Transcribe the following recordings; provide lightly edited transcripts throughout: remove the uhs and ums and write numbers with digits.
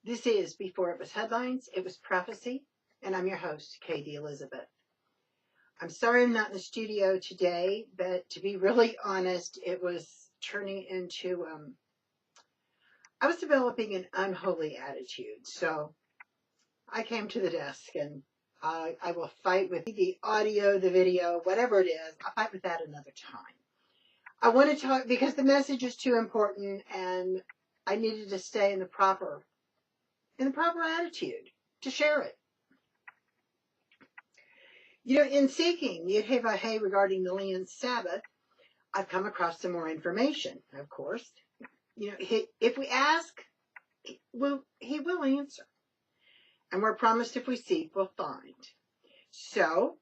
This is Before It Was Headlines, It Was Prophecy, and I'm your host, Katie Elizabeth. I'm sorry I'm not in the studio today, but to be really honest, it was turning into, I was developing an unholy attitude. So I came to the desk and I will fight with the audio, the video, whatever it is. I'll fight with that another time. I want to talk because the message is too important and I needed to stay in the proper attitude to share it. In seeking Yud-Heh-Vah-Heh regarding the land Sabbath, I've come across some more information, of course. If we ask, he will answer. And we're promised if we seek, we'll find. So,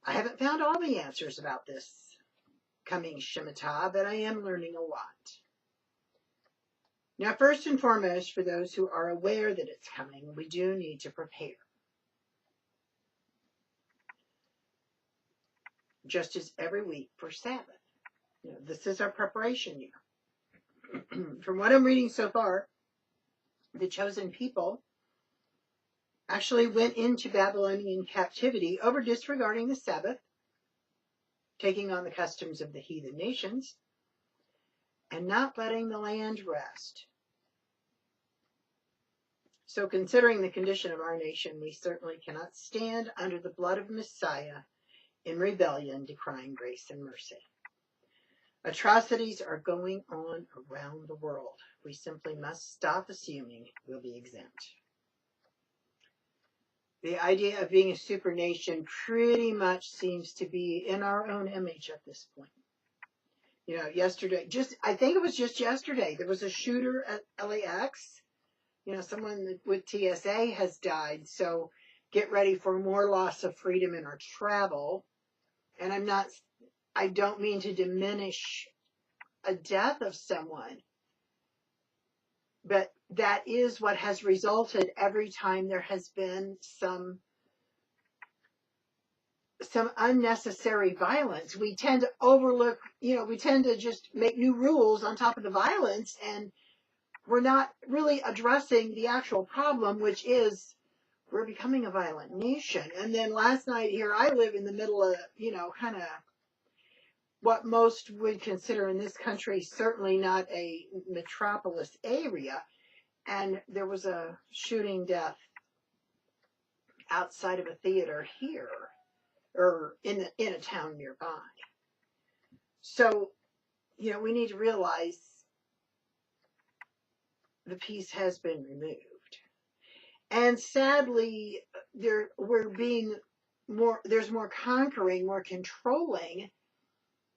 I haven't found all the answers about this coming Shemitah, but I am learning a lot. Now, first and foremost, for those who are aware that it's coming, we do need to prepare. Just as every week for Sabbath. This is our preparation year. From what I'm reading so far, the chosen people actually went into Babylonian captivity over disregarding the Sabbath, taking on the customs of the heathen nations, and not letting the land rest. So considering the condition of our nation, we certainly cannot stand under the blood of Messiah in rebellion, decrying grace and mercy. Atrocities are going on around the world. We simply must stop assuming we'll be exempt. The idea of being a super nation pretty much seems to be in our own image at this point. Yesterday, I think it was just yesterday, there was a shooter at LAX. Someone with TSA has died, so get ready for more loss of freedom in our travel. And I don't mean to diminish a death of someone, but that is what has resulted every time there has been some unnecessary violence. We tend to overlook, we tend to just make new rules on top of the violence, and we're not really addressing the actual problem, which is we're becoming a violent nation. And then last night here, I live in the middle of, kind of what most would consider in this country certainly not a metropolis area. And there was a shooting death outside of a theater here, or in a town nearby. So, we need to realize the peace has been removed. And sadly, there's more conquering, more controlling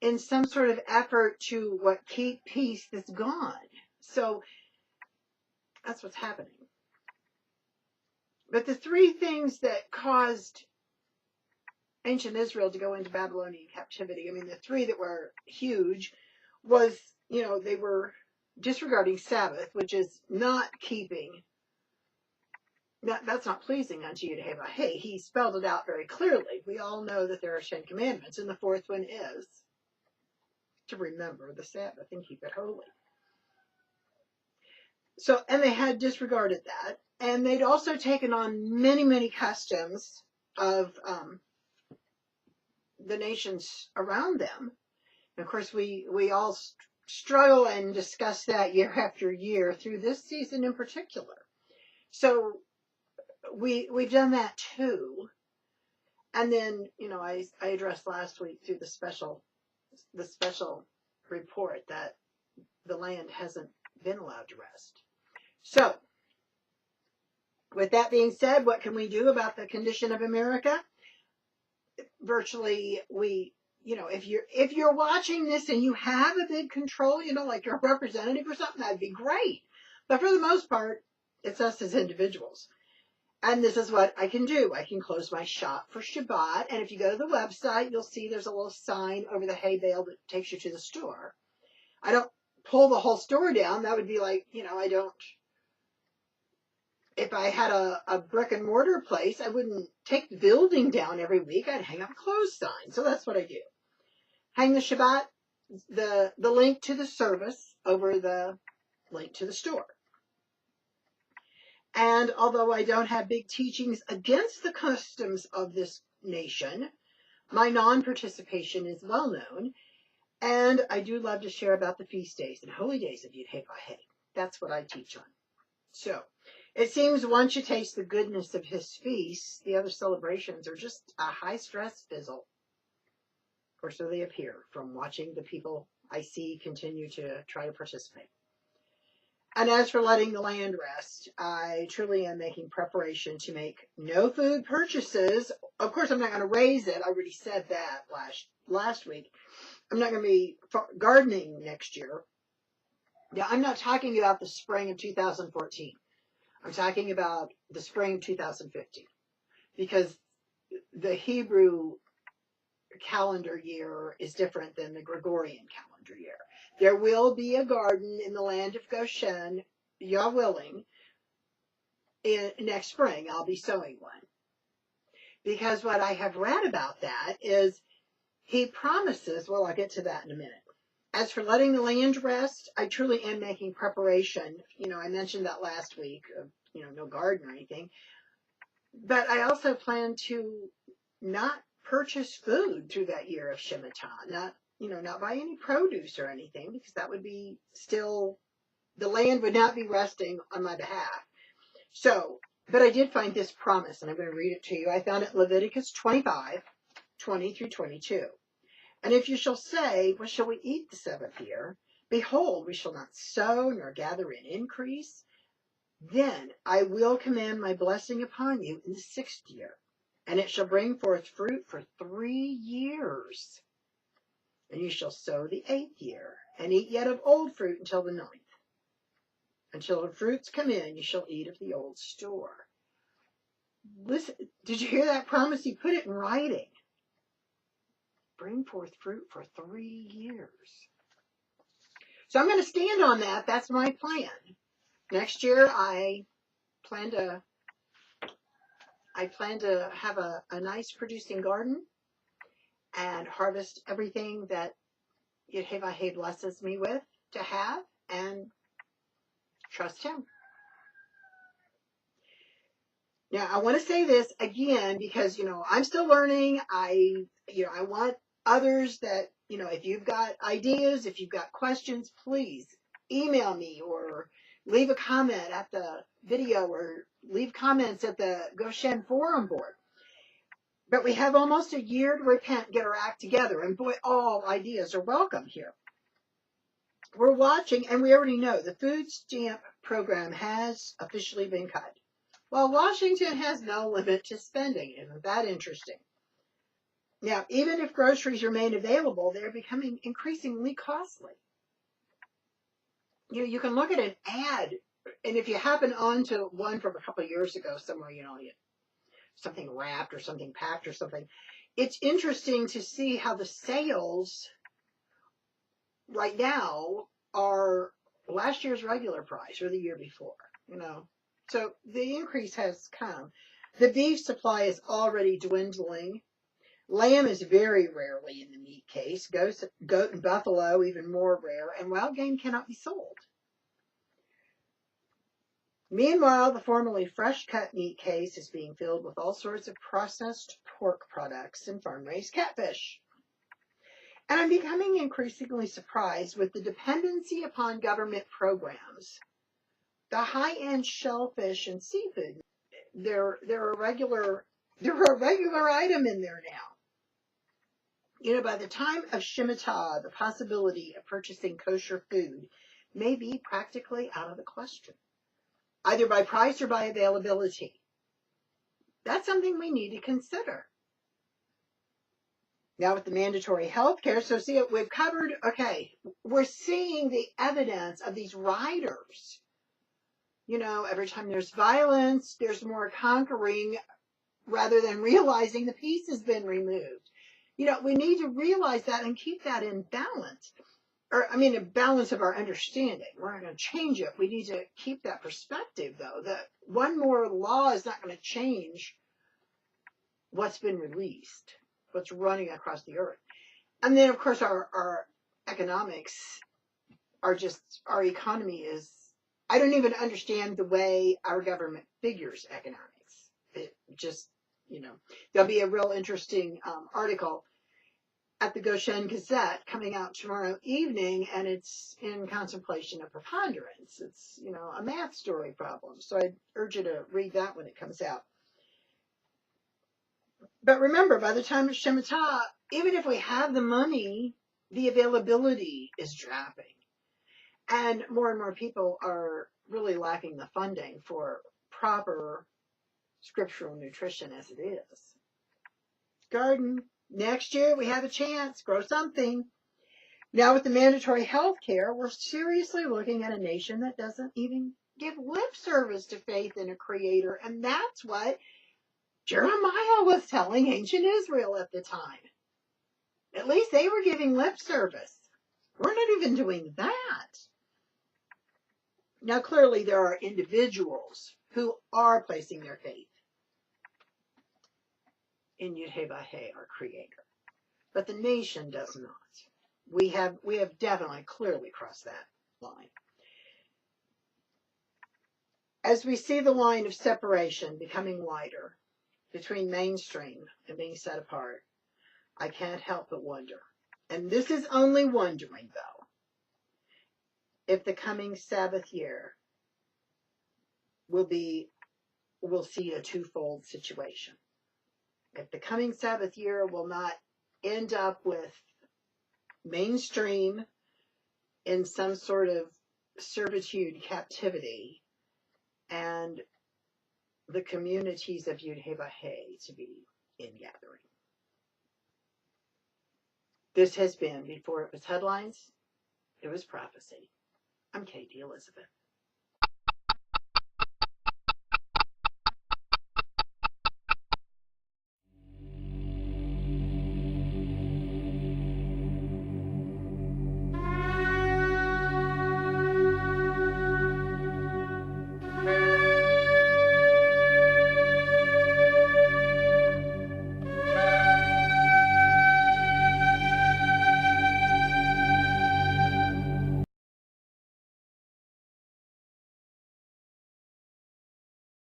in some sort of effort to keep peace that's gone. So that's what's happening. But the three things that caused ancient Israel to go into Babylonian captivity, the three that were huge was, they were disregarding Sabbath, which is not keeping, that's not pleasing unto Yud-Heh-Vah-Heh. He spelled it out very clearly. We all know that there are 10 commandments, and the fourth one is to remember the Sabbath and keep it holy. So, and they had disregarded that, and they'd also taken on many, many customs of the nations around them. And of course, we all struggle and discuss that year after year through this season in particular. So we've done that too. And then, I addressed last week through the special report that the land hasn't been allowed to rest. So, with that being said, what can we do about the condition of America? Virtually, if you're watching this and you have a big control, like you're a representative or something, that'd be great. But for the most part, it's us as individuals. And this is what I can do. I can close my shop for Shabbat. And if you go to the website, you'll see there's a little sign over the hay bale that takes you to the store. I don't pull the whole store down. That would be like, if I had a brick and mortar place, I wouldn't take the building down every week. I'd hang up a closed sign. So that's what I do. Hang the Shabbat, the link to the service over the link to the store. And although I don't have big teachings against the customs of this nation, my non-participation is well known. And I do love to share about the feast days and holy days of Yud-Heh-Vah-Heh. That's what I teach on. So it seems once you taste the goodness of his feasts, the other celebrations are just a high-stress fizzle. Or so they appear from watching the people I see continue to try to participate. And as for letting the land rest, I truly am making preparation to make no food purchases. Of course, I'm not going to raise it. I already said that last week. I'm not going to be gardening next year. Yeah, I'm not talking about the spring of 2014. I'm talking about the spring of 2015. Because the Hebrew calendar year is different than the Gregorian calendar year. There will be a garden in the land of Goshen, Yah willing, next spring. I'll be sowing one. Because what I have read about that is he promises, well, I'll get to that in a minute. As for letting the land rest, I truly am making preparation. I mentioned that last week, no garden or anything. But I also plan to not purchase food through that year of Shemitah, not buy any produce or anything, because that would be still, the land would not be resting on my behalf. So, but I did find this promise, and I'm going to read it to you. I found it in Leviticus 25, 20 through 22. And if you shall say, what shall we eat the seventh year? Behold, we shall not sow nor gather in increase. Then I will command my blessing upon you in the sixth year, and it shall bring forth fruit for 3 years. And you shall sow the 8th year, and eat yet of old fruit until the 9th. Until the fruits come in, you shall eat of the old store. Listen, did you hear that promise? He put it in writing. Bring forth fruit for 3 years. So I'm going to stand on that. That's my plan. Next year, I plan to have a nice producing garden and harvest everything that Yud-Heh-Vah-Heh blesses me with to have, and trust him. Now, I want to say this again because, I'm still learning. I want others that, if you've got ideas, if you've got questions, please email me or leave a comment at the video or leave comments at the Goshen forum board. But we have almost a year to repent, get our act together, and boy, all ideas are welcome here. We're watching, and we already know the food stamp program has officially been cut. Well, Washington has no limit to spending. Isn't that interesting? Now, even if groceries remain available, they're becoming increasingly costly. You can look at an ad, and if you happen onto one from a couple of years ago somewhere, something wrapped or something packed or something, it's interesting to see how the sales right now are last year's regular price or the year before, So the increase has come. The beef supply is already dwindling. Lamb is very rarely in the meat case. Goat and buffalo, even more rare. And wild game cannot be sold. Meanwhile, the formerly fresh-cut meat case is being filled with all sorts of processed pork products and farm-raised catfish. And I'm becoming increasingly surprised with the dependency upon government programs. The high-end shellfish and seafood, they're a regular item in there now. By the time of Shemitah, the possibility of purchasing kosher food may be practically out of the question, either by price or by availability. That's something we need to consider. Now with the mandatory health care, so see, we've covered, we're seeing the evidence of these riders. Every time there's violence, there's more conquering rather than realizing the peace has been removed. We need to realize that and keep that in balance. A balance of our understanding. We're not going to change it. We need to keep that perspective, though, that one more law is not going to change what's been released, what's running across the earth. And then, of course, our economics are our economy is I don't even understand the way our government figures economics. It just, there'll be a real interesting article at the Goshen Gazette coming out tomorrow evening, and it's in contemplation of preponderance. It's, a math story problem. So I urge you to read that when it comes out. But remember, by the time of Shemitah, even if we have the money, the availability is dropping. And more people are really lacking the funding for proper scriptural nutrition as it is. Garden. Next year, we have a chance. Grow something. Now with the mandatory health care, we're seriously looking at a nation that doesn't even give lip service to faith in a creator. And that's what Jeremiah was telling ancient Israel at the time. At least they were giving lip service. We're not even doing that. Now, clearly, there are individuals who are placing their faith in Yud-Heh-Vah-Heh, our creator. But the nation does not. We have definitely clearly crossed that line. As we see the line of separation becoming wider between mainstream and being set apart, I can't help but wonder, and this is only wondering though, if the coming Sabbath year will see a twofold situation. If the coming Sabbath year will not end up with mainstream in some sort of servitude captivity and the communities of Yud-Heh-Vah-Heh to be in gathering. This has been, before it was headlines, it was prophecy. I'm Katie Elizabeth.